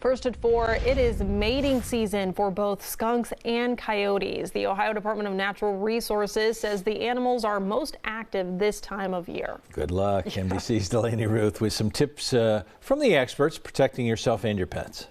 First at 4, it is mating season for both skunks and coyotes. The Ohio Department of Natural Resources says the animals are most active this time of year. Good luck. NBC's Delaney Ruth with some tips from the experts protecting yourself and your pets.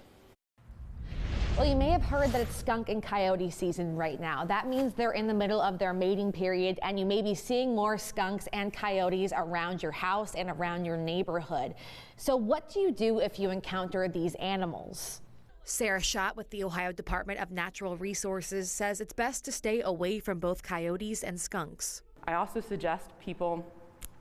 Well, you may have heard that it's skunk and coyote season right now. That means they're in the middle of their mating period, and you may be seeing more skunks and coyotes around your house and around your neighborhood. So what do you do if you encounter these animals? Sarah Schott with the Ohio Department of Natural Resources says it's best to stay away from both coyotes and skunks. I also suggest people,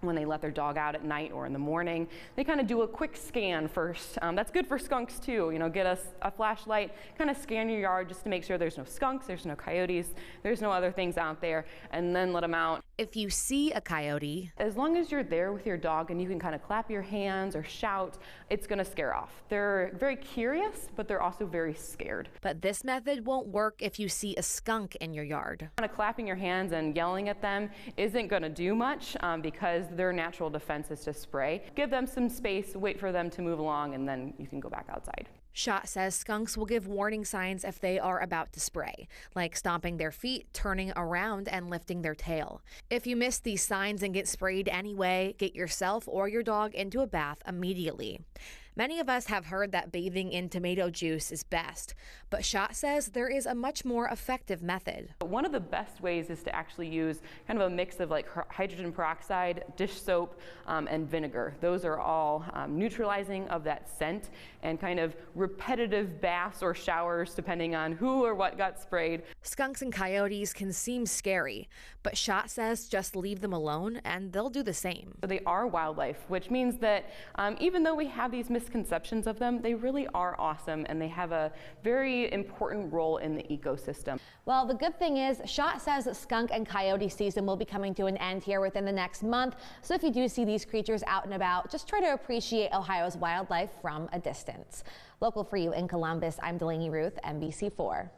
when they let their dog out at night or in the morning, they kind of do a quick scan first. That's good for skunks too. You know, get a flashlight, kind of scan your yard just to make sure there's no skunks, there's no coyotes, there's no other things out there, and then let them out. If you see a coyote, as long as you're there with your dog and you can kind of clap your hands or shout, it's going to scare off. They're very curious, but they're also very scared. But this method won't work if you see a skunk in your yard. Kind of clapping your hands and yelling at them isn't going to do much because their natural defense is to spray. Give them some space, wait for them to move along, and then you can go back outside. Schott says skunks will give warning signs if they are about to spray, like stomping their feet, turning around, and lifting their tail. If you miss these signs and get sprayed anyway, get yourself or your dog into a bath immediately. Many of us have heard that bathing in tomato juice is best, but Schott says there is a much more effective method. One of the best ways is to actually use kind of a mix of like hydrogen peroxide, dish soap, and vinegar. Those are all neutralizing of that scent, and kind of repetitive baths or showers depending on who or what got sprayed. Skunks and coyotes can seem scary, but Schott says just leave them alone and they'll do the same. So they are wildlife, which means that even though we have these misconceptions of them, they really are awesome, and they have a very important role in the ecosystem. Well, the good thing is Schott says that skunk and coyote season will be coming to an end here within the next month. So if you do see these creatures out and about, just try to appreciate Ohio's wildlife from a distance. Local for you in Columbus, I'm Delaney Ruth, NBC4.